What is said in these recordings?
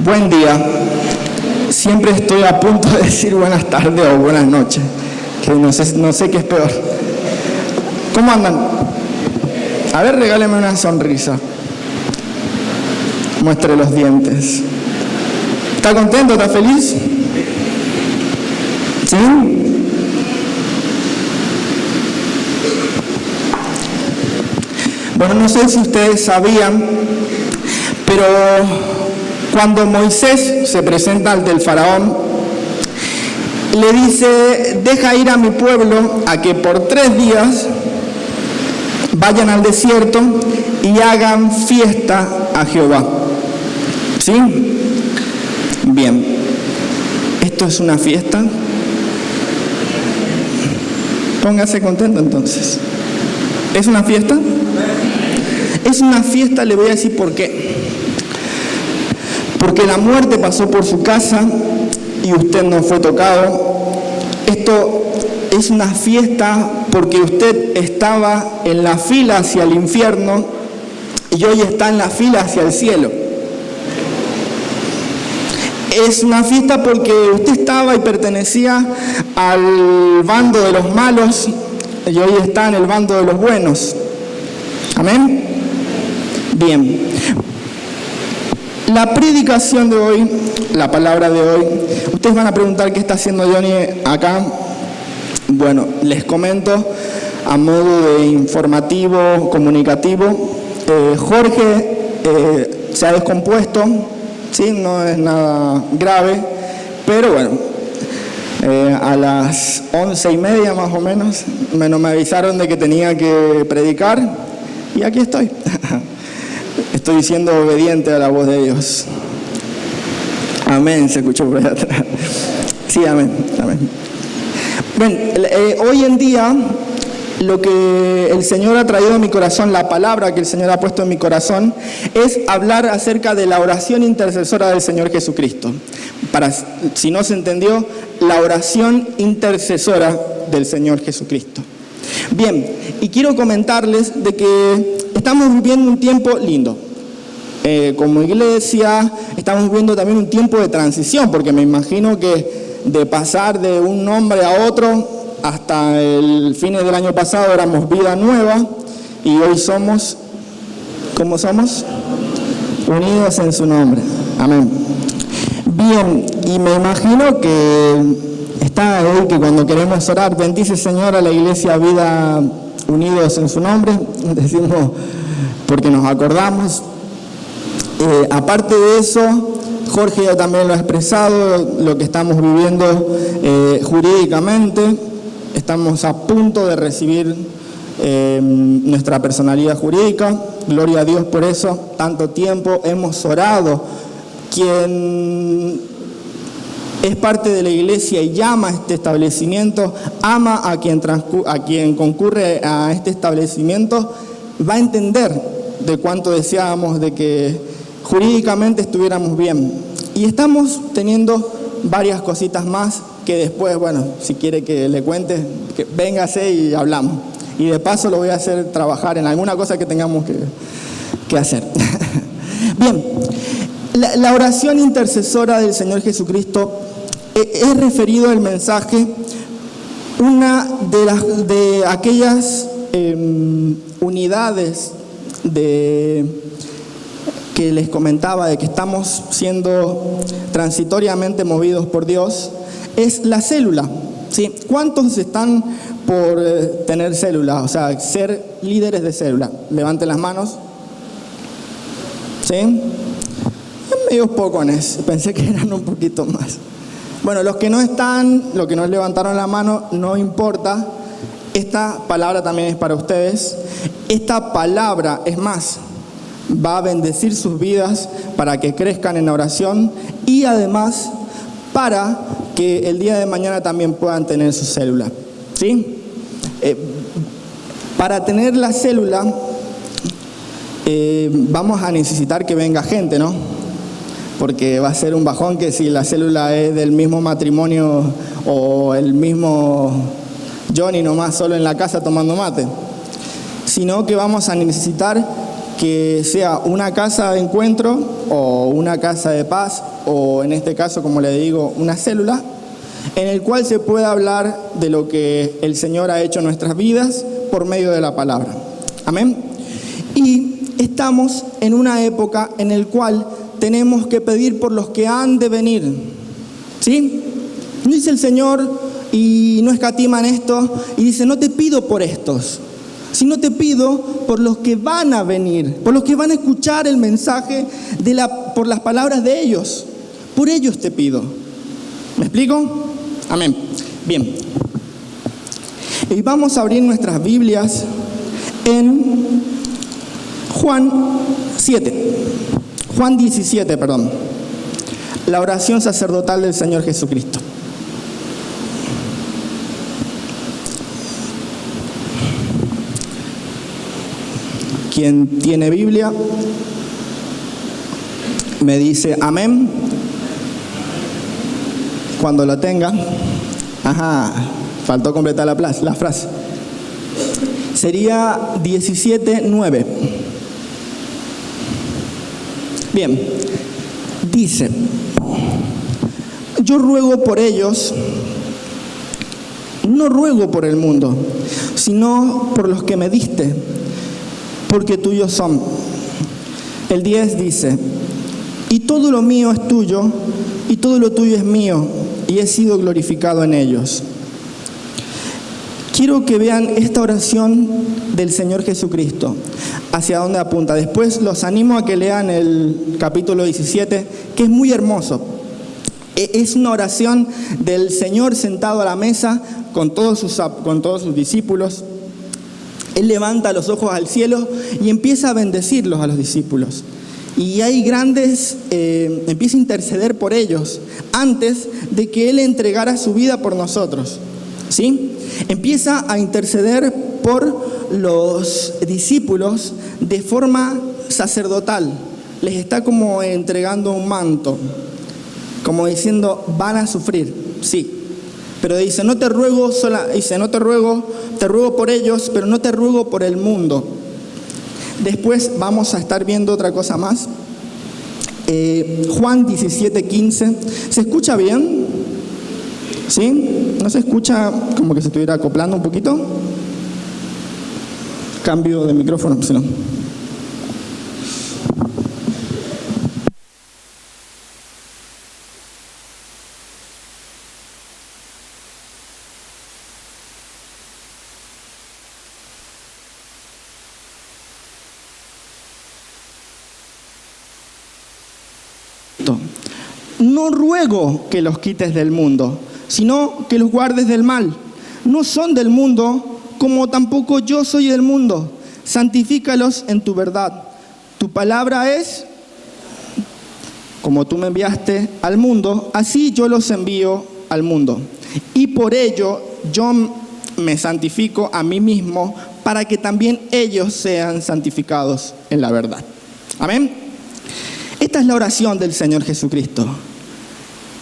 Buen día. Siempre estoy a punto de decir buenas tardes o buenas noches, que no sé qué es peor. ¿Cómo andan? A ver, regáleme una sonrisa. Muestre los dientes. ¿Está contento? ¿Está feliz? ¿Sí? Bueno, no sé si ustedes sabían, pero cuando Moisés se presenta ante el faraón, le dice: deja ir a mi pueblo a que por 3 días vayan al desierto y hagan fiesta a Jehová. ¿Sí? Bien. ¿Esto es una fiesta? Póngase contento entonces. ¿Es una fiesta? Es una fiesta, le voy a decir por qué. Porque la muerte pasó por su casa y usted no fue tocado. Esto es una fiesta porque usted estaba en la fila hacia el infierno y hoy está en la fila hacia el cielo. Es una fiesta porque usted estaba y pertenecía al bando de los malos y hoy está en el bando de los buenos. ¿Amén? Bien. La predicación de hoy, la palabra de hoy, ustedes van a preguntar qué está haciendo Johnny acá. Bueno, les comento a modo de informativo, comunicativo. Jorge se ha descompuesto, ¿sí? No es nada grave, pero bueno, a las 11:30 más o menos, me avisaron de que tenía que predicar y aquí estoy. Estoy siendo obediente a la voz de Dios. Amén, se escuchó por allá atrás. Sí, amén, amén. Bien, hoy en día lo que el Señor ha traído a mi corazón, la palabra que el Señor ha puesto en mi corazón, es hablar acerca de la oración intercesora del Señor Jesucristo. Si no se entendió, la oración intercesora del Señor Jesucristo. Bien, y quiero comentarles de que estamos viviendo un tiempo lindo. Como iglesia estamos viviendo también un tiempo de transición, porque me imagino que de pasar de un nombre a otro, hasta el fines del año pasado éramos Vida Nueva y hoy somos, ¿cómo somos? Unidos en su nombre. Amén. Bien, y me imagino que está ahí que cuando queremos orar, bendice Señor a la iglesia Vida Unidos en su nombre, decimos porque nos acordamos. Aparte de eso, Jorge ya también lo ha expresado, lo que estamos viviendo jurídicamente. Estamos a punto de recibir nuestra personalidad jurídica. Gloria a Dios por eso. Tanto tiempo hemos orado. Quien es parte de la iglesia y llama a este establecimiento, ama a quien concurre a este establecimiento, va a entender de cuánto deseábamos de que jurídicamente estuviéramos bien. Y estamos teniendo varias cositas más que después, bueno, si quiere que le cuente, que véngase y hablamos. Y de paso lo voy a hacer trabajar en alguna cosa que tengamos que hacer. Bien, la oración intercesora del Señor Jesucristo es referido al mensaje, una de aquellas unidades que les comentaba de que estamos siendo transitoriamente movidos por Dios, es la célula. ¿Sí? ¿Cuántos están por tener célula? O sea, ser líderes de célula. Levanten las manos. ¿Sí? Medio pocones. Pensé que eran un poquito más. Bueno, los que no están, los que no levantaron la mano, no importa. Esta palabra también es para ustedes. Esta palabra, es más, va a bendecir sus vidas para que crezcan en oración y además para que el día de mañana también puedan tener su célula. ¿Sí? Para tener la célula vamos a necesitar que venga gente, ¿no? Porque va a ser un bajón que si la célula es del mismo matrimonio o el mismo Johnny nomás solo en la casa tomando mate, sino que vamos a necesitar que sea una casa de encuentro o una casa de paz o en este caso, como le digo, una célula en el cual se pueda hablar de lo que el Señor ha hecho en nuestras vidas por medio de la palabra. Amén. Y estamos en una época en la cual tenemos que pedir por los que han de venir. ¿Sí? Dice el Señor y no escatima en esto y dice, no te pido por estos, sino te pido por los que van a venir, por los que van a escuchar el mensaje por las palabras de ellos. Por ellos te pido. ¿Me explico? Amén. Bien. Y vamos a abrir nuestras Biblias en Juan 17, perdón. La oración sacerdotal del Señor Jesucristo. Quien tiene Biblia me dice amén cuando la tenga. Ajá, faltó completar la frase. Sería 17:9. Bien, dice, yo ruego por ellos, no ruego por el mundo, sino por los que me diste, porque tuyos son. El 10 dice, y todo lo mío es tuyo, y todo lo tuyo es mío, y he sido glorificado en ellos. Quiero que vean esta oración del Señor Jesucristo, hacia dónde apunta. Después los animo a que lean el capítulo 17, que es muy hermoso. Es una oración del Señor sentado a la mesa con todos sus discípulos. Él levanta los ojos al cielo y empieza a bendecirlos a los discípulos. Y hay empieza a interceder por ellos antes de que Él entregara su vida por nosotros. ¿Sí? Empieza a interceder por los discípulos de forma sacerdotal. Les está como entregando un manto, como diciendo, van a sufrir, sí. Pero dice, te ruego por ellos, pero no te ruego por el mundo. Después vamos a estar viendo otra cosa más. Juan 17:15. ¿Se escucha bien? ¿Sí? ¿No se escucha como que se estuviera acoplando un poquito? Cambio de micrófono, si no. No ruego que los quites del mundo, sino que los guardes del mal. No son del mundo, como tampoco yo soy del mundo. Santifícalos en tu verdad. Tu palabra es, como tú me enviaste al mundo, así yo los envío al mundo. Y por ello yo me santifico a mí mismo, para que también ellos sean santificados en la verdad. Amén. Esta es la oración del Señor Jesucristo.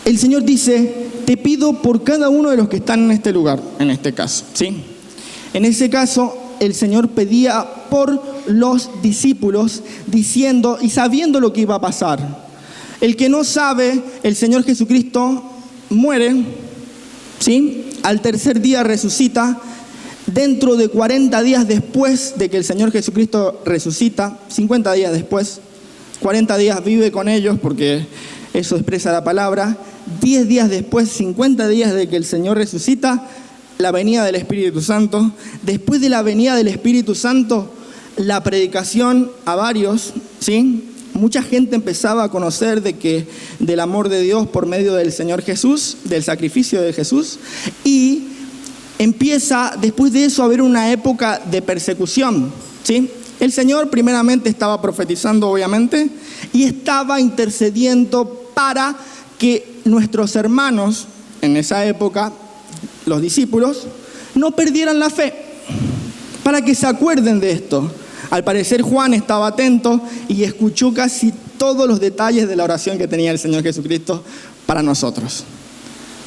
El Señor dice, te pido por cada uno de los que están en este lugar, en este caso, ¿sí? En ese caso, el Señor pedía por los discípulos, diciendo y sabiendo lo que iba a pasar. El que no sabe, el Señor Jesucristo muere, ¿sí? Al tercer día resucita. Dentro de 40 días después de que el Señor Jesucristo resucita, 50 días después, 40 días vive con ellos, porque eso expresa la palabra. 10 días después, 50 días de que el Señor resucita, la venida del Espíritu Santo. Después de la venida del Espíritu Santo, la predicación a varios, ¿sí? Mucha gente empezaba a conocer del amor de Dios por medio del Señor Jesús, del sacrificio de Jesús, y empieza después de eso a haber una época de persecución, ¿sí? El Señor primeramente estaba profetizando, obviamente, y estaba intercediendo para que nuestros hermanos en esa época, los discípulos, no perdieran la fe, para que se acuerden de esto. Al parecer Juan estaba atento y escuchó casi todos los detalles de la oración que tenía el Señor Jesucristo para nosotros.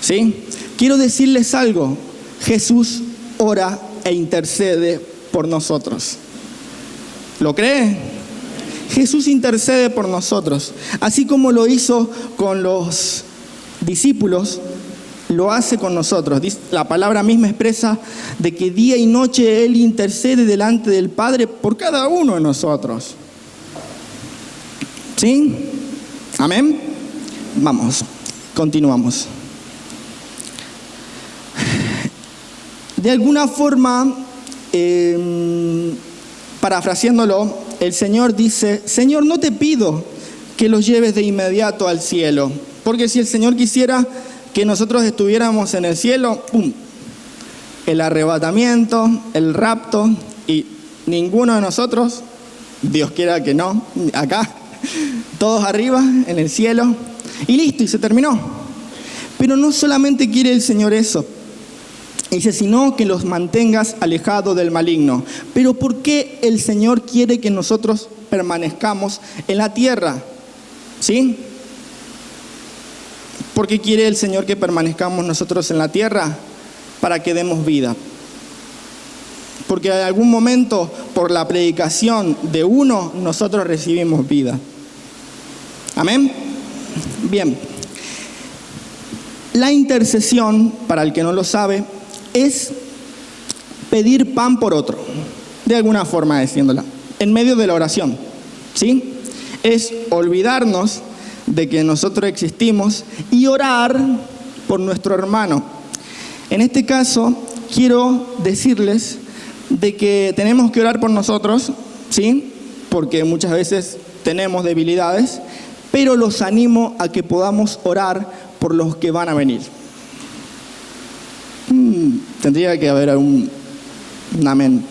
¿Sí? Quiero decirles algo, Jesús ora e intercede por nosotros. ¿Lo cree? Jesús intercede por nosotros, así como lo hizo con los discípulos, lo hace con nosotros. La palabra misma expresa de que día y noche Él intercede delante del Padre por cada uno de nosotros. ¿Sí? Amén. Vamos, continuamos. De alguna forma, parafraseándolo, el Señor dice: Señor, no te pido que los lleves de inmediato al cielo, porque si el Señor quisiera que nosotros estuviéramos en el cielo, ¡pum!, el arrebatamiento, el rapto, y ninguno de nosotros, Dios quiera que no, acá, todos arriba, en el cielo, y listo, y se terminó. Pero no solamente quiere el Señor eso, dice, sino que los mantengas alejados del maligno. Pero ¿por qué el Señor quiere que nosotros permanezcamos en la tierra? ¿Sí? ¿Por qué quiere el Señor que permanezcamos nosotros en la tierra? Para que demos vida. Porque en algún momento, por la predicación de uno, nosotros recibimos vida. ¿Amén? Bien. La intercesión, para el que no lo sabe, es pedir pan por otro, de alguna forma diciéndola, en medio de la oración, ¿sí? Es olvidarnos de que nosotros existimos y orar por nuestro hermano. En este caso, quiero decirles de que tenemos que orar por nosotros, ¿sí? Porque muchas veces tenemos debilidades, pero los animo a que podamos orar por los que van a venir. Tendría que haber un amén.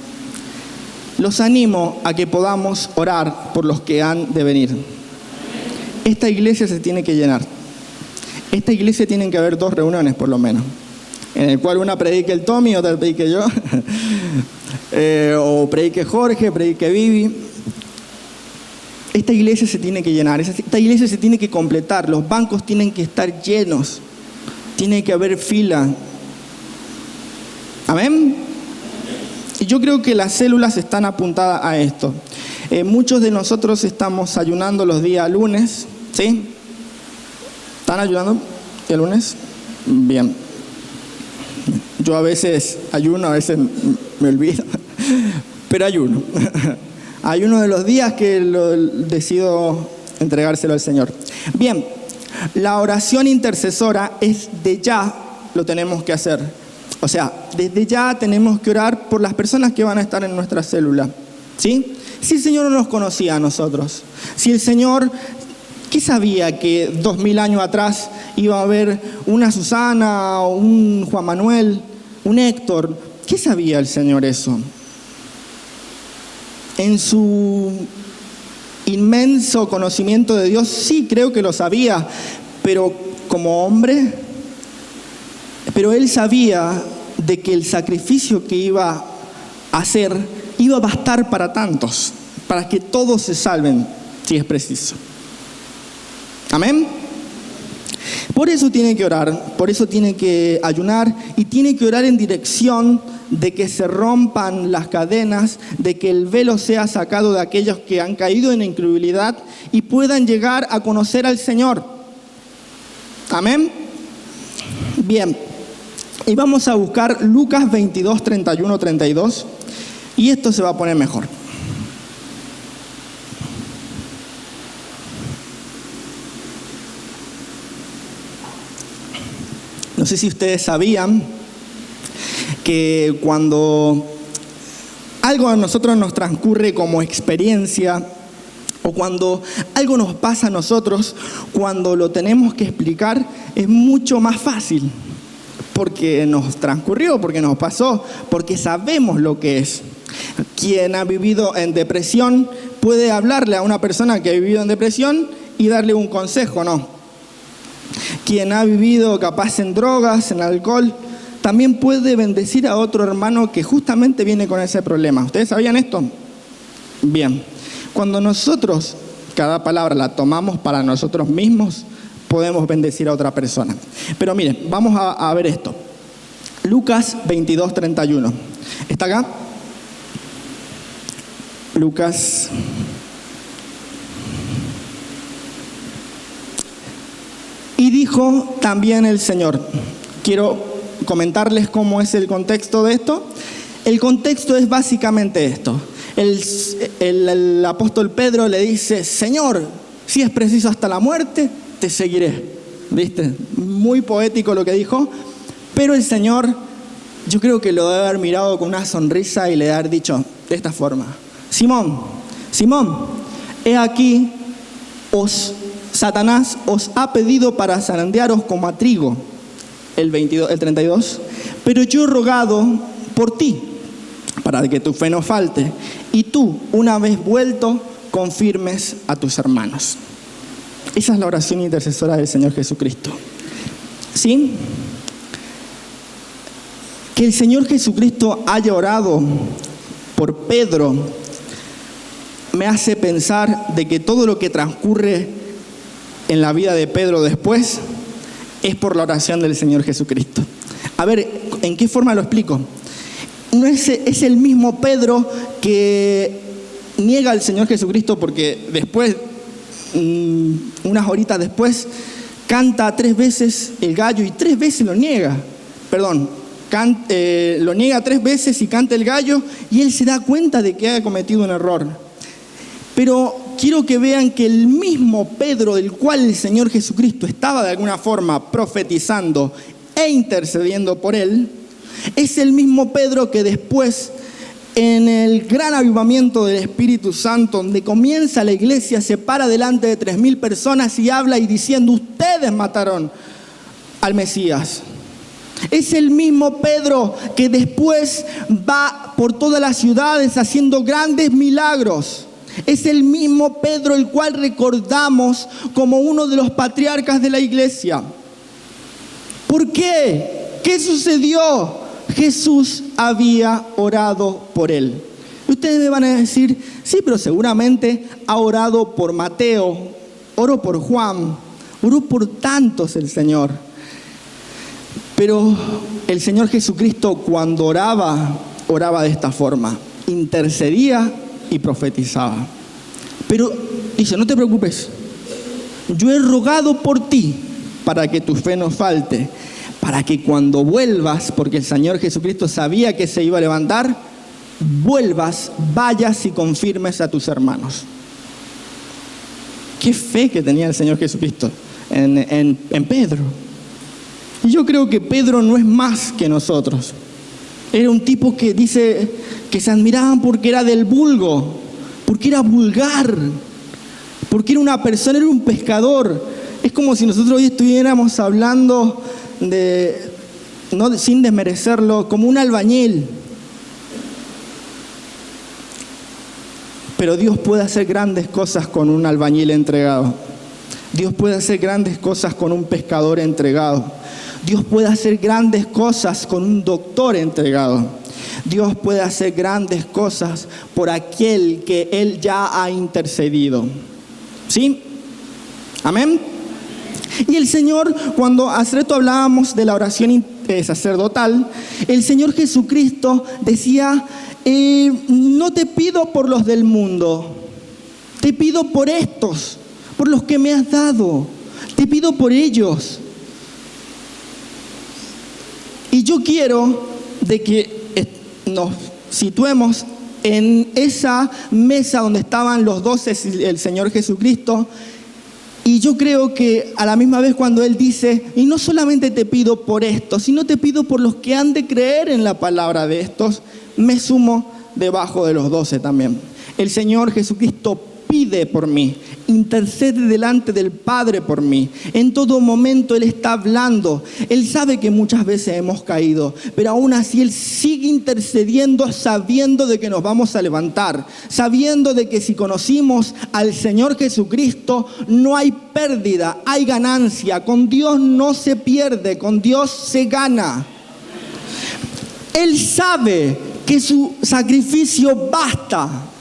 Los animo a que podamos orar por los que han de venir. Esta iglesia se tiene que llenar. Esta iglesia tienen que haber 2 reuniones por lo menos, en el cual una predique el Tommy, otra predique yo, o predique Jorge, predique Vivi. Esta iglesia se tiene que llenar, esta iglesia se tiene que completar, los bancos tienen que estar llenos, tiene que haber fila. ¿Amén? Y yo creo que las células están apuntadas a esto. Muchos de nosotros estamos ayunando los días lunes, ¿sí? ¿Están ayunando el lunes? Bien. Yo a veces ayuno, a veces me olvido, pero ayuno. Ayuno de los días que decido entregárselo al Señor. Bien, la oración intercesora es de ya, lo tenemos que hacer. O sea, desde ya tenemos que orar por las personas que van a estar en nuestra célula, ¿sí? Si el Señor no nos conocía a nosotros, si el Señor, ¿qué sabía que 2000 años atrás iba a haber una Susana, un Juan Manuel, un Héctor? ¿Qué sabía el Señor eso? En su inmenso conocimiento de Dios, sí creo que lo sabía, pero como hombre, pero Él sabía de que el sacrificio que iba a hacer iba a bastar para tantos, para que todos se salven, si es preciso. Amén. Por eso tiene que orar, por eso tiene que ayunar y tiene que orar en dirección de que se rompan las cadenas, de que el velo sea sacado de aquellos que han caído en la incredulidad y puedan llegar a conocer al Señor. Amén. Bien. Y vamos a buscar Lucas 22, 31, 32. Y esto se va a poner mejor. No sé si ustedes sabían que cuando algo a nosotros nos transcurre como experiencia, o cuando algo nos pasa a nosotros, cuando lo tenemos que explicar, es mucho más fácil. Porque nos transcurrió, porque nos pasó, porque sabemos lo que es. Quien ha vivido en depresión puede hablarle a una persona que ha vivido en depresión y darle un consejo, ¿no? Quien ha vivido capaz en drogas, en alcohol, también puede bendecir a otro hermano que justamente viene con ese problema. ¿Ustedes sabían esto? Bien. Cuando nosotros cada palabra la tomamos para nosotros mismos, podemos bendecir a otra persona. Pero miren, vamos a ver esto. Lucas 22, 31. ¿Está acá? Lucas dijo también el Señor. Quiero comentarles cómo es el contexto de esto. El contexto es básicamente esto. El apóstol Pedro le dice: Señor, si es preciso hasta la muerte, te seguiré. ¿Viste? Muy poético lo que dijo. Pero el Señor, yo creo que lo debe haber mirado con una sonrisa y le debe haber dicho de esta forma: Simón, he aquí, Satanás os ha pedido para zarandearos como a trigo. El 32. Pero yo he rogado por ti, para que tu fe no falte, y tú, una vez vuelto, confirmes a tus hermanos. Esa es la oración intercesora del Señor Jesucristo. ¿Sí? Que el Señor Jesucristo haya orado por Pedro me hace pensar de que todo lo que transcurre en la vida de Pedro después es por la oración del Señor Jesucristo. A ver, ¿en qué forma lo explico? No es el mismo Pedro que niega al Señor Jesucristo porque después, unas horitas después, canta 3 veces el gallo y 3 veces lo niega. Lo niega 3 veces y canta el gallo y él se da cuenta de que ha cometido un error. Pero quiero que vean que el mismo Pedro del cual el Señor Jesucristo estaba de alguna forma profetizando e intercediendo por él, es el mismo Pedro que después, en el gran avivamiento del Espíritu Santo, donde comienza la iglesia, se para delante de 3.000 personas y habla y diciendo: ustedes mataron al Mesías. Es el mismo Pedro que después va por todas las ciudades haciendo grandes milagros. Es el mismo Pedro el cual recordamos como uno de los patriarcas de la iglesia. ¿Por qué? ¿Qué sucedió? Jesús había orado por él. Ustedes me van a decir: sí, pero seguramente ha orado por Mateo, oró por Juan, oró por tantos el Señor. Pero el Señor Jesucristo, cuando oraba de esta forma: intercedía y profetizaba. Pero dice: no te preocupes, yo he rogado por ti para que tu fe no falte, para que cuando vuelvas, porque el Señor Jesucristo sabía que se iba a levantar, vuelvas, vayas y confirmes a tus hermanos. Qué fe que tenía el Señor Jesucristo en Pedro. Y yo creo que Pedro no es más que nosotros. Era un tipo que dice que se admiraban porque era del vulgo, porque era vulgar, porque era una persona, era un pescador. Es como si nosotros hoy estuviéramos hablando sin desmerecerlo, como un albañil. Pero Dios puede hacer grandes cosas con un albañil entregado. Dios puede hacer grandes cosas con un pescador entregado. Dios puede hacer grandes cosas con un doctor entregado. Dios puede hacer grandes cosas por aquel que Él ya ha intercedido. ¿Sí? Amén. Y el Señor, cuando hace rato hablábamos de la oración sacerdotal, el Señor Jesucristo decía: no te pido por los del mundo, te pido por estos, por los que me has dado, te pido por ellos. Y yo quiero de que nos situemos en esa mesa donde estaban los 12 y el Señor Jesucristo. Y yo creo que a la misma vez cuando Él dice: y no solamente te pido por estos, sino te pido por los que han de creer en la palabra de estos, me sumo debajo de los 12 también. El Señor Jesucristo pide por mí, intercede delante del Padre por mí. En todo momento Él está hablando. Él sabe que muchas veces hemos caído, pero aún así Él sigue intercediendo, sabiendo de que nos vamos a levantar, sabiendo de que si conocimos al Señor Jesucristo no hay pérdida, hay ganancia. Con Dios no se pierde, con Dios se gana. Él sabe que su sacrificio basta.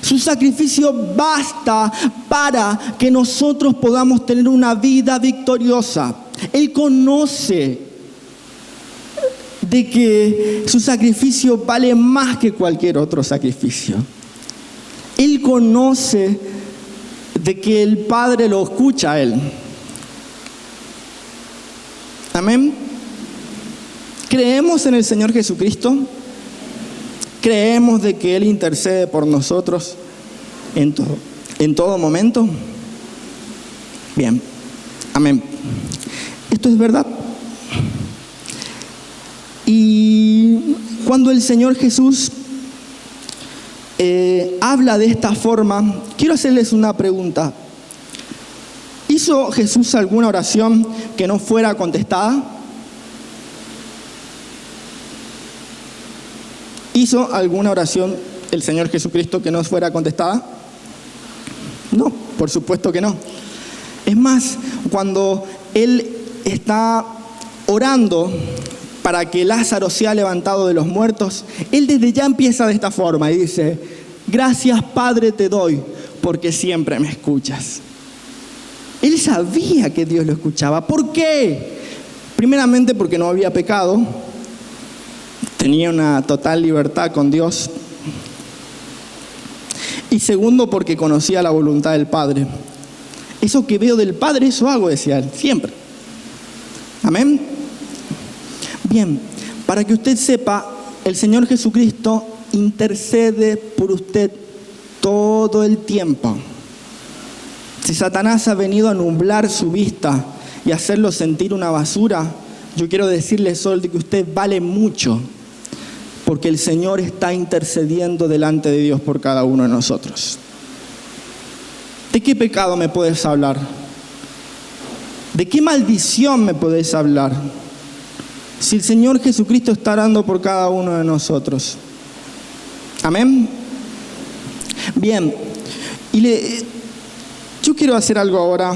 Su sacrificio basta para que nosotros podamos tener una vida victoriosa. Él conoce de que su sacrificio vale más que cualquier otro sacrificio. Él conoce de que el Padre lo escucha a Él. Amén. ¿Creemos en el Señor Jesucristo? ¿Creemos de que Él intercede por nosotros en todo momento? Bien. Amén. Esto es verdad. Y cuando el Señor Jesús habla de esta forma, quiero hacerles una pregunta. ¿Hizo Jesús alguna oración que no fuera contestada? ¿Hizo alguna oración el Señor Jesucristo que no fuera contestada? No, por supuesto que no. Es más, cuando Él está orando para que Lázaro sea levantado de los muertos, Él desde ya empieza de esta forma y dice: gracias, Padre, te doy, porque siempre me escuchas. Él sabía que Dios lo escuchaba. ¿Por qué? Primeramente porque no había pecado, tenía una total libertad con Dios. Y segundo, porque conocía la voluntad del Padre. Eso que veo del Padre, eso hago, decía Él, siempre. Amén. Bien, para que usted sepa, el Señor Jesucristo intercede por usted todo el tiempo. Si Satanás ha venido a nublar su vista y hacerlo sentir una basura, yo quiero decirle solo que usted vale mucho, porque el Señor está intercediendo delante de Dios por cada uno de nosotros. ¿De qué pecado me puedes hablar? ¿De qué maldición me podés hablar? Si el Señor Jesucristo está orando por cada uno de nosotros. Amén. Bien, yo quiero hacer algo ahora.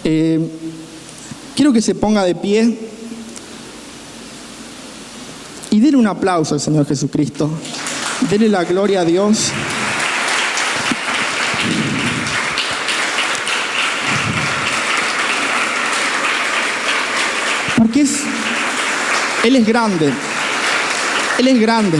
Quiero que se ponga de pie y denle un aplauso al Señor Jesucristo. Denle la gloria a Dios. Porque Él es grande. Él es grande.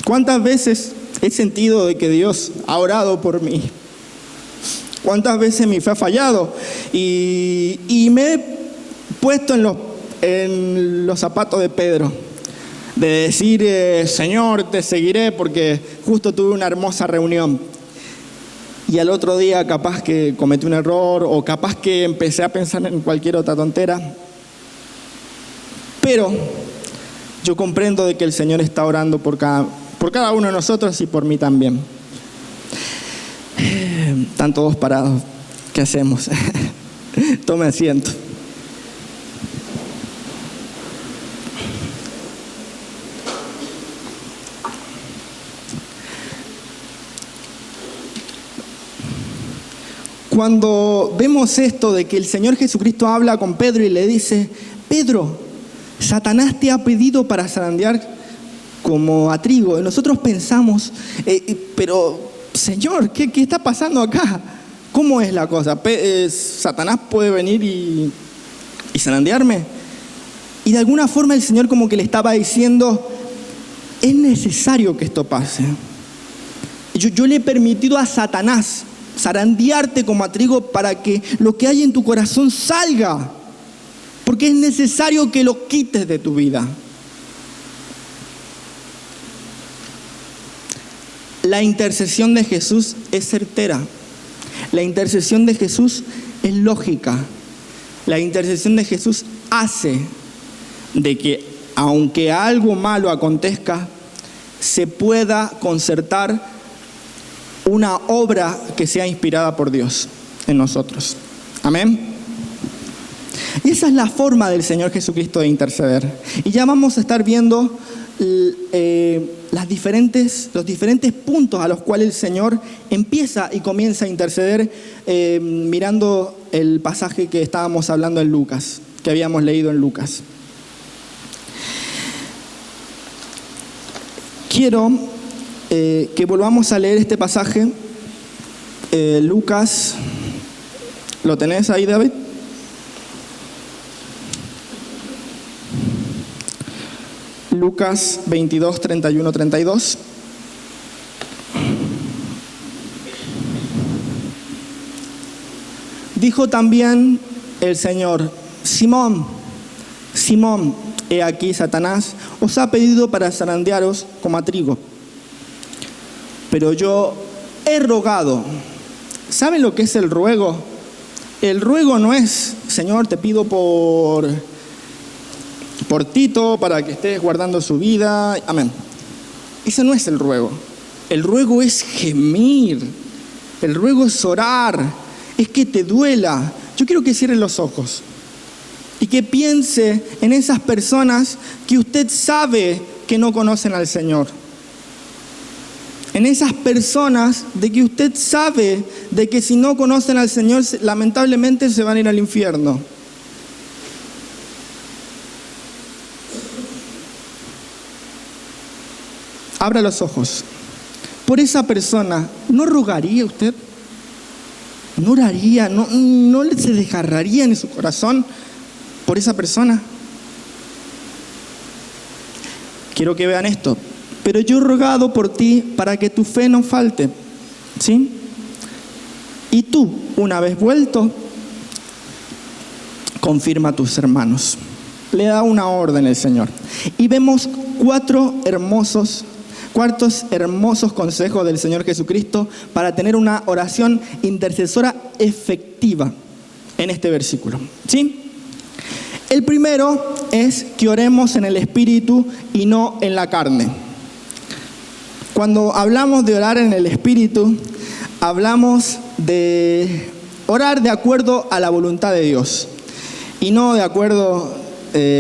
¿Cuántas veces he sentido de que Dios ha orado por mí? ¿Cuántas veces mi fe ha fallado? Y me he puesto en los zapatos de Pedro, de decir, Señor, te seguiré porque justo tuve una hermosa reunión. Y al otro día capaz que cometí un error o capaz que empecé a pensar en cualquier otra tontera. Pero yo comprendo de que el Señor está orando por cada uno de nosotros y por mí también. Están todos parados. ¿Qué hacemos? Tome asiento. Cuando vemos esto de que el Señor Jesucristo habla con Pedro y le dice: Pedro, Satanás te ha pedido para zarandear como a trigo. Y nosotros pensamos, pero Señor, ¿qué está pasando acá? ¿Cómo es la cosa? ¿Satanás puede venir y zarandearme? Y de alguna forma el Señor como que le estaba diciendo: es necesario que esto pase. Yo le he permitido a Satanás zarandearte como a trigo para que lo que hay en tu corazón salga. Porque es necesario que lo quites de tu vida. La intercesión de Jesús es certera. La intercesión de Jesús es lógica. La intercesión de Jesús hace de que, aunque algo malo acontezca, se pueda concertar una obra que sea inspirada por Dios en nosotros. Amén. Y esa es la forma del Señor Jesucristo de interceder. Y ya vamos a estar viendo los diferentes puntos a los cuales el Señor empieza y comienza a interceder, mirando el pasaje que estábamos hablando en Lucas, que habíamos leído en Lucas. Quiero que volvamos a leer este pasaje, Lucas. ¿Lo tenés ahí, David? Lucas 22, 31, 32. Dijo también el Señor: Simón, Simón, he aquí Satanás os ha pedido para zarandearos como a trigo. Pero yo he rogado. ¿Saben lo que es el ruego? El ruego no es: Señor, te pido por Tito, para que estés guardando su vida. Amén. Ese no es el ruego. El ruego es gemir. El ruego es orar. Es que te duela. Yo quiero que cierre los ojos y que piense en esas personas que usted sabe que no conocen al Señor. En esas personas de que usted sabe de que si no conocen al Señor, lamentablemente se van a ir al infierno. Abra los ojos. Por esa persona, ¿no rogaría usted? ¿No oraría? ¿No se desgarraría en su corazón por esa persona? Quiero que vean esto. Pero yo he rogado por ti para que tu fe no falte, ¿sí? Y tú, una vez vuelto, confirma a tus hermanos. Le da una orden el Señor. Y vemos cuatro hermosos consejos del Señor Jesucristo para tener una oración intercesora efectiva en este versículo, ¿sí? El primero es que oremos en el Espíritu y no en la carne. Cuando hablamos de orar en el Espíritu, hablamos de orar de acuerdo a la voluntad de Dios. Y no de acuerdo,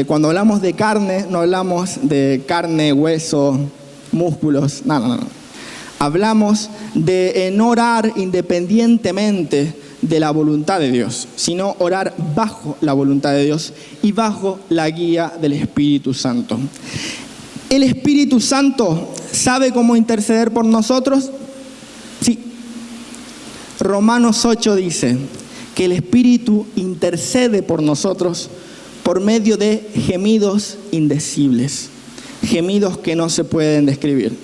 cuando hablamos de carne, no hablamos de carne, hueso, músculos, no. Hablamos de no orar independientemente de la voluntad de Dios, sino orar bajo la voluntad de Dios y bajo la guía del Espíritu Santo. ¿El Espíritu Santo sabe cómo interceder por nosotros? Sí. Romanos 8 dice que el Espíritu intercede por nosotros por medio de gemidos indecibles, gemidos que no se pueden describir.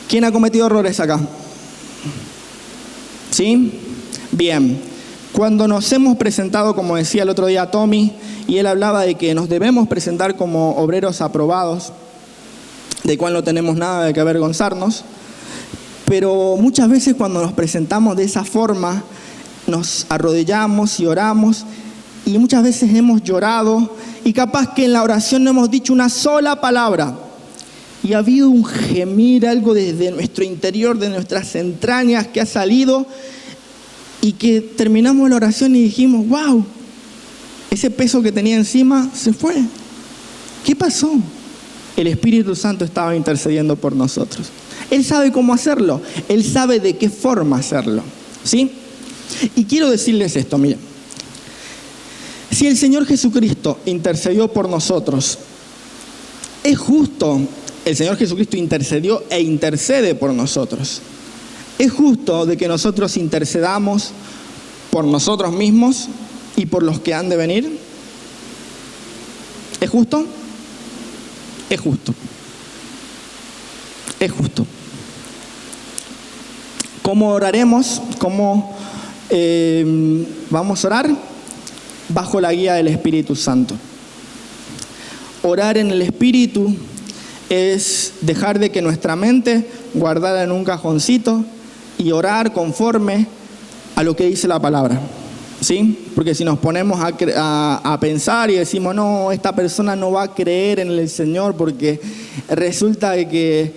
¿Quién ha cometido errores acá? ¿Sí? Bien. Cuando nos hemos presentado, como decía el otro día Tommy, y él hablaba de que nos debemos presentar como obreros aprobados, de cual no tenemos nada de que avergonzarnos, pero muchas veces cuando nos presentamos de esa forma, nos arrodillamos y oramos, y muchas veces hemos llorado, y capaz que en la oración no hemos dicho una sola palabra, y ha habido un gemir, algo desde nuestro interior, de nuestras entrañas que ha salido, y que terminamos la oración y dijimos: wow, ese peso que tenía encima se fue. ¿Qué pasó? El Espíritu Santo estaba intercediendo por nosotros. Él sabe cómo hacerlo. Él sabe de qué forma hacerlo, ¿sí? Y quiero decirles esto, miren. Si el Señor Jesucristo intercedió por nosotros, es justo, el Señor Jesucristo intercedió e intercede por nosotros. ¿Es justo de que nosotros intercedamos por nosotros mismos y por los que han de venir? ¿Es justo? Es justo. Es justo. ¿Cómo oraremos? ¿Cómo vamos a orar? Bajo la guía del Espíritu Santo. Orar en el Espíritu es dejar de que nuestra mente guardara en un cajoncito y orar conforme a lo que dice la palabra, ¿sí? Porque si nos ponemos a pensar y decimos: no, esta persona no va a creer en el Señor porque resulta de que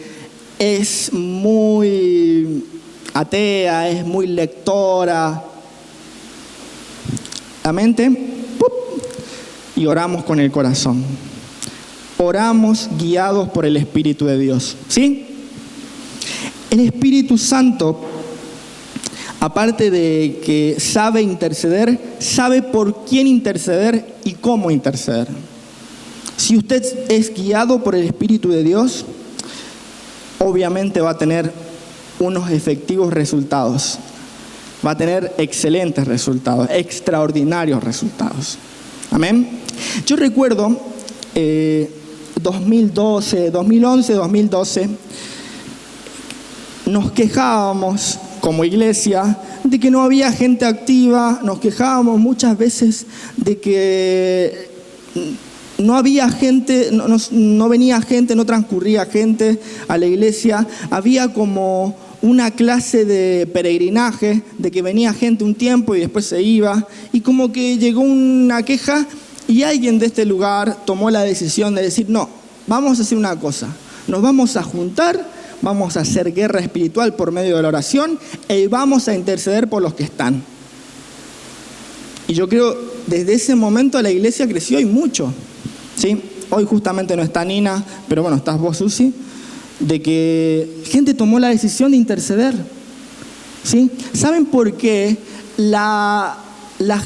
es muy atea, es muy lectora, la mente, ¡pup!, y oramos con el corazón. Oramos guiados por el Espíritu de Dios, ¿sí? El Espíritu Santo, aparte de que sabe interceder, sabe por quién interceder y cómo interceder. Si usted es guiado por el Espíritu de Dios, obviamente va a tener unos efectivos resultados. Va a tener excelentes resultados, extraordinarios resultados. Amén. Yo recuerdo 2012, 2011, 2012, nos quejábamos como iglesia de que no había gente activa, nos quejábamos muchas veces de que no había gente, no venía gente, no transcurría gente a la iglesia, había como una clase de peregrinaje, de que venía gente un tiempo y después se iba, y como que llegó una queja y alguien de este lugar tomó la decisión de decir, no, vamos a hacer una cosa, nos vamos a juntar, vamos a hacer guerra espiritual por medio de la oración y vamos a interceder por los que están. Y yo creo, desde ese momento la iglesia creció y mucho, ¿sí? Hoy justamente no está Nina, pero bueno, estás vos, Susi, de que gente tomó la decisión de interceder, ¿sí? ¿Saben por qué la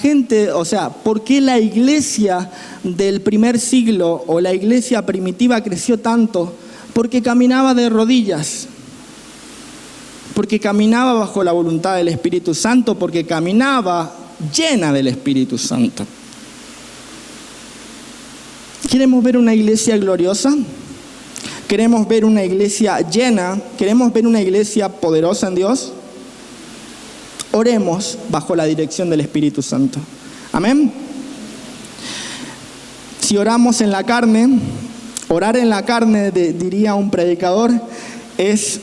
gente, o sea, por qué la iglesia del primer siglo o la iglesia primitiva creció tanto? Porque caminaba de rodillas, porque caminaba bajo la voluntad del Espíritu Santo, porque caminaba llena del Espíritu Santo. ¿Queremos ver una iglesia gloriosa? ¿Queremos ver una iglesia llena? ¿Queremos ver una iglesia poderosa en Dios? Oremos bajo la dirección del Espíritu Santo. Amén. Si oramos en la carne, orar en la carne, diría un predicador, es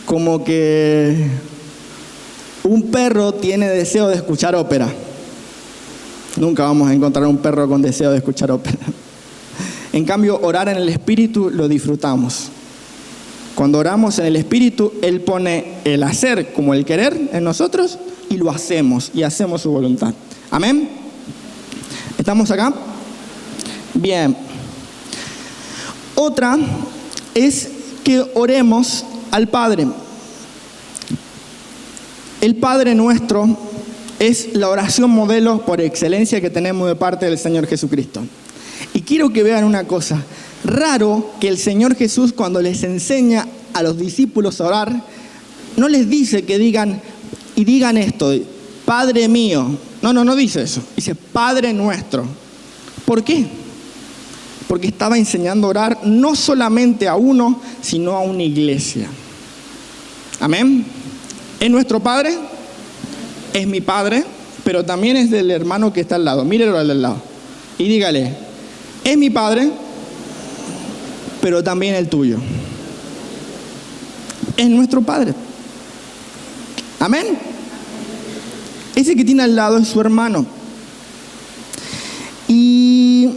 como que un perro tiene deseo de escuchar ópera. Nunca vamos a encontrar un perro con deseo de escuchar ópera. En cambio, orar en el Espíritu lo disfrutamos. Cuando oramos en el Espíritu, Él pone el hacer como el querer en nosotros y lo hacemos, y hacemos su voluntad. ¿Amén? ¿Estamos acá? Bien. Otra es que oremos al Padre. El Padre nuestro es la oración modelo por excelencia que tenemos de parte del Señor Jesucristo. Y quiero que vean una cosa. Raro que el Señor Jesús, cuando les enseña a los discípulos a orar, no les dice que digan esto, Padre mío. No dice eso. Dice Padre nuestro. ¿Por qué? Porque estaba enseñando a orar no solamente a uno, sino a una iglesia. Amén. ¿Es nuestro Padre? Es mi Padre, pero también es del hermano que está al lado. Mírelo al del lado y dígale, es mi Padre, pero también el tuyo. Es nuestro Padre. Amén. Ese que tiene al lado es su hermano. Y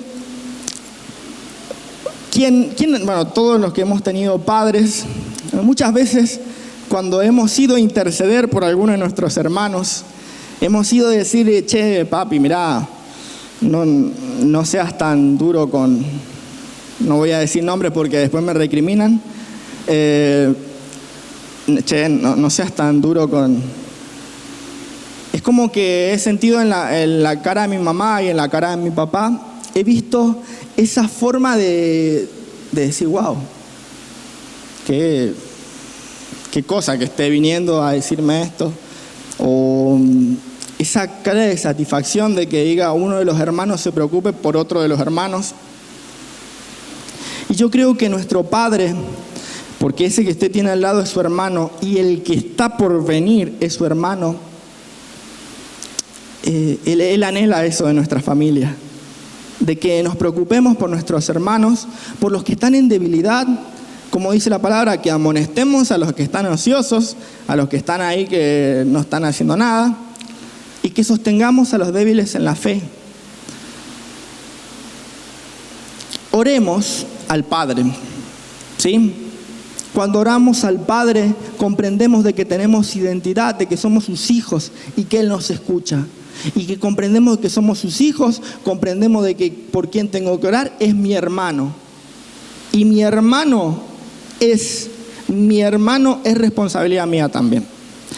bueno, todos los que hemos tenido padres, muchas veces cuando hemos ido a interceder por alguno de nuestros hermanos, hemos ido a decirle, che, papi, mirá, no seas tan duro con... No voy a decir nombres porque después me recriminan. No seas tan duro con... Es como que he sentido en la cara de mi mamá y en la cara de mi papá, he visto esa forma de decir, wow, qué cosa que esté viniendo a decirme esto. O esa cara de satisfacción de que diga uno de los hermanos se preocupe por otro de los hermanos. Y yo creo que nuestro Padre, porque ese que usted tiene al lado es su hermano y el que está por venir es su hermano, él anhela eso de nuestra familia, de que nos preocupemos por nuestros hermanos, por los que están en debilidad, como dice la palabra, que amonestemos a los que están ociosos, a los que están ahí que no están haciendo nada, y que sostengamos a los débiles en la fe. Oremos al Padre, ¿sí? Cuando oramos al Padre, comprendemos de que tenemos identidad, de que somos sus hijos y que Él nos escucha. Y que comprendemos que somos sus hijos, comprendemos de que por quien tengo que orar es mi hermano. Y mi hermano es responsabilidad mía también.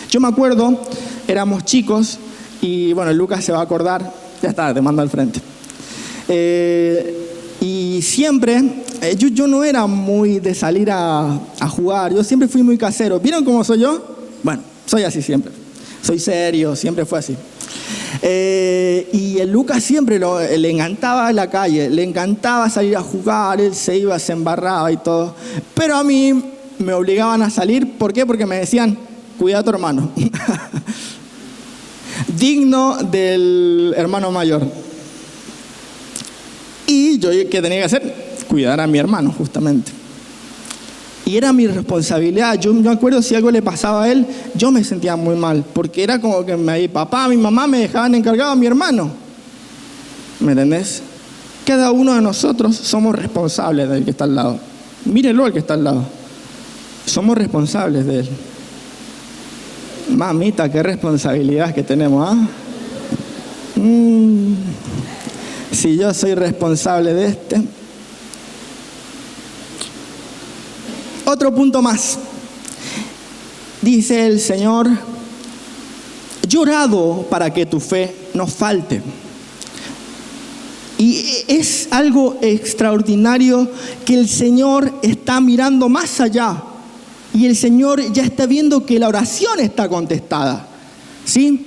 Yo me acuerdo, éramos chicos, y bueno, Lucas se va a acordar, ya está, te mando al frente. Y siempre, yo no era muy de salir a jugar, yo siempre fui muy casero. ¿Vieron cómo soy yo? Bueno, soy así siempre. Soy serio, siempre fue así. Y el Lucas siempre le encantaba la calle, le encantaba salir a jugar, él se iba, se embarraba y todo. Pero a mí me obligaban a salir, ¿por qué? Porque me decían, cuida a tu hermano. Digno del hermano mayor. Y yo, ¿qué tenía que hacer? Cuidar a mi hermano, justamente. Y era mi responsabilidad. Yo me acuerdo, si algo le pasaba a él, yo me sentía muy mal, porque era como que mi papá, mi mamá me dejaban encargado a mi hermano. ¿Me entendés? Cada uno de nosotros somos responsables del que está al lado. Mírenlo al que está al lado. Somos responsables de él. Mamita, qué responsabilidad que tenemos, ¿ah? Si yo soy responsable de este. Otro punto más. Dice el Señor, yo he orado para que tu fe no falte. Y es algo extraordinario que el Señor está mirando más allá. Y el Señor ya está viendo que la oración está contestada. ¿Sí?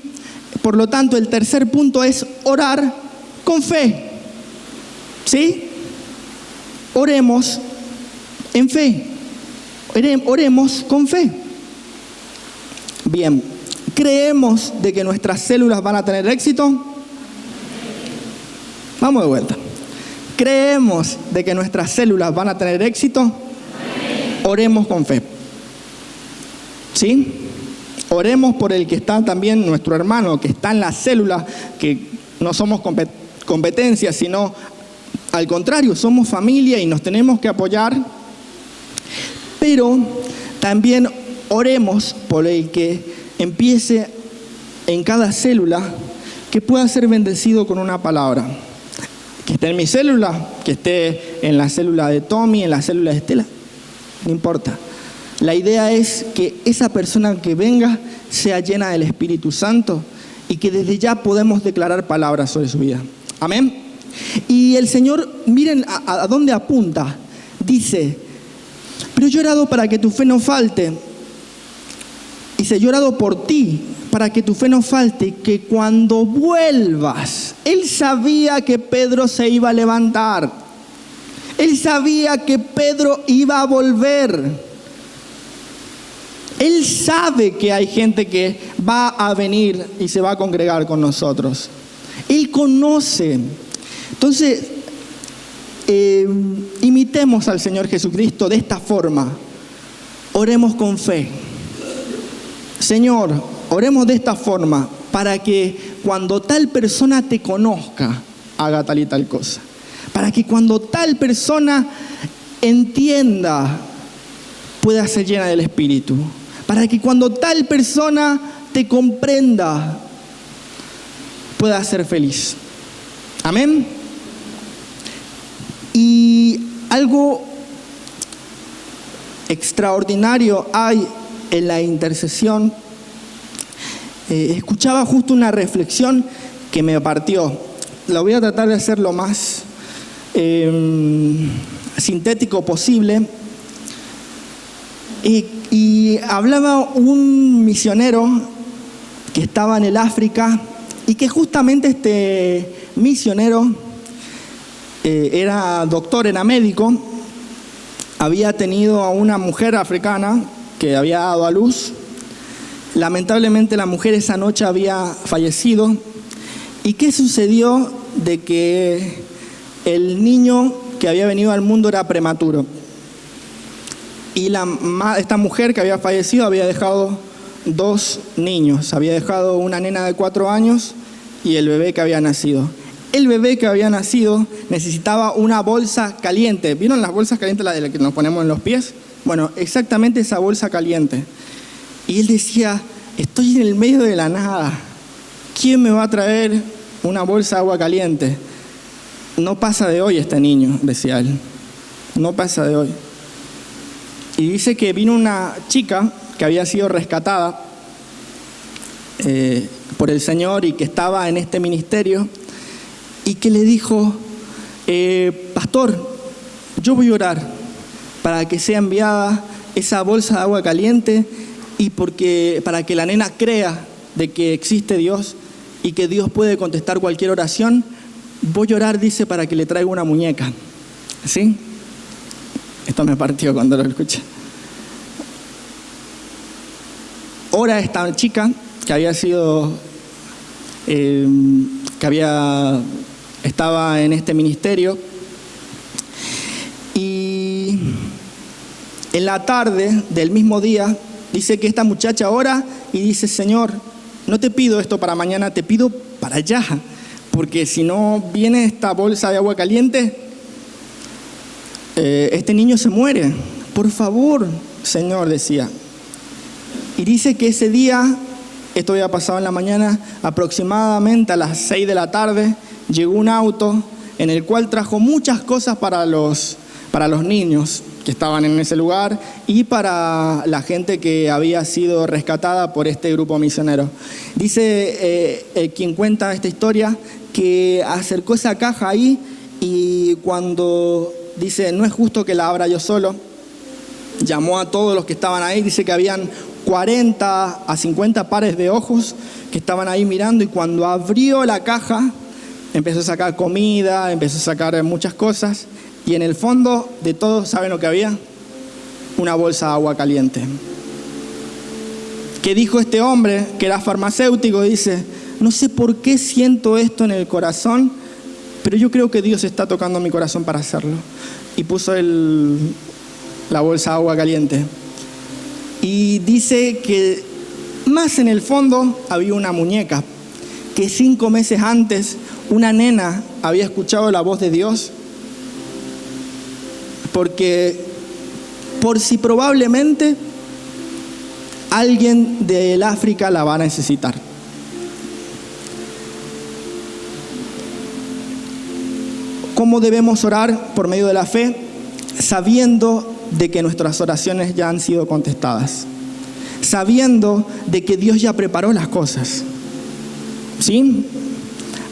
Por lo tanto, el tercer punto es orar con fe. ¿Sí? Oremos en fe. Oremos con fe. Bien, ¿creemos de que nuestras células van a tener éxito? Vamos de vuelta. ¿Creemos de que nuestras células van a tener éxito? Oremos con fe. ¿Sí? Oremos por el que está también, nuestro hermano, que está en la célula, que no somos competencia, sino al contrario, somos familia y nos tenemos que apoyar. Pero también oremos por el que empiece en cada célula, que pueda ser bendecido con una palabra. Que esté en mi célula, que esté en la célula de Tommy, en la célula de Estela, no importa. La idea es que esa persona que venga sea llena del Espíritu Santo y que desde ya podemos declarar palabras sobre su vida. Amén. Y el Señor, miren a dónde apunta. Dice, pero yo he orado para que tu fe no falte. Dice, yo he orado por ti, para que tu fe no falte, que cuando vuelvas, él sabía que Pedro se iba a levantar. Él sabía que Pedro iba a volver. Él sabe que hay gente que va a venir y se va a congregar con nosotros. Él conoce. Entonces, imitemos al Señor Jesucristo de esta forma. Oremos con fe. Señor, oremos de esta forma para que cuando tal persona te conozca, haga tal y tal cosa. Para que cuando tal persona entienda, pueda ser llena del Espíritu. Para que cuando tal persona te comprenda, pueda ser feliz. Amén. Y algo extraordinario hay en la intercesión. Escuchaba justo una reflexión que me partió. La voy a tratar de hacer lo más sintético posible. Y hablaba un misionero que estaba en el África y que justamente este misionero era doctor, era médico, había tenido a una mujer africana que había dado a luz. Lamentablemente la mujer esa noche había fallecido. ¿Y qué sucedió? De que el niño que había venido al mundo era prematuro. Y esta mujer que había fallecido había dejado 2 niños. Había dejado una nena de 4 años y el bebé que había nacido. El bebé que había nacido necesitaba una bolsa caliente. ¿Vieron las bolsas calientes, la de la que nos ponemos en los pies? Bueno, exactamente esa bolsa caliente. Y él decía, estoy en el medio de la nada. ¿Quién me va a traer una bolsa de agua caliente? No pasa de hoy este niño, decía él. No pasa de hoy. Y dice que vino una chica que había sido rescatada por el Señor y que estaba en este ministerio y que le dijo, pastor, yo voy a orar para que sea enviada esa bolsa de agua caliente y para que la nena crea de que existe Dios y que Dios puede contestar cualquier oración, voy a orar, dice, para que le traiga una muñeca. ¿Sí? Esto me partió cuando lo escuché. Ora esta chica que había sido, estaba en este ministerio, y en la tarde del mismo día dice que esta muchacha ora y dice: Señor, no te pido esto para mañana, te pido para allá, porque si no viene esta bolsa de agua caliente, este niño se muere. Por favor, Señor, decía. Y dice que ese día, esto había pasado en la mañana, aproximadamente a las 6 de la tarde, llegó un auto en el cual trajo muchas cosas para los niños que estaban en ese lugar y para la gente que había sido rescatada por este grupo misionero. Dice quien cuenta esta historia que acercó esa caja ahí, y cuando dice: no es justo que la abra yo solo, llamó a todos los que estaban ahí. Dice que habían 40 a 50 pares de ojos que estaban ahí mirando, y cuando abrió la caja empezó a sacar comida, empezó a sacar muchas cosas, y en el fondo de todo, ¿saben lo que había? Una bolsa de agua caliente. ¿Qué dijo este hombre, que era farmacéutico? Dice: no sé por qué siento esto en el corazón, pero yo creo que Dios está tocando mi corazón para hacerlo. Y puso la bolsa de agua caliente. Y dice que más en el fondo había una muñeca, que 5 meses antes una nena había escuchado la voz de Dios, porque por si probablemente alguien del África la va a necesitar. ¿Cómo debemos orar? Por medio de la fe, sabiendo de que nuestras oraciones ya han sido contestadas, sabiendo de que Dios ya preparó las cosas. ¿Sí?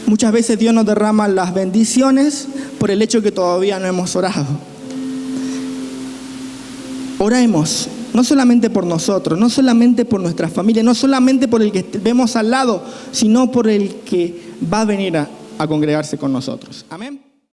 Muchas veces Dios nos derrama las bendiciones por el hecho que todavía no hemos orado. Oremos, no solamente por nosotros, no solamente por nuestra familia, no solamente por el que vemos al lado, sino por el que va a venir a congregarse con nosotros. Amén.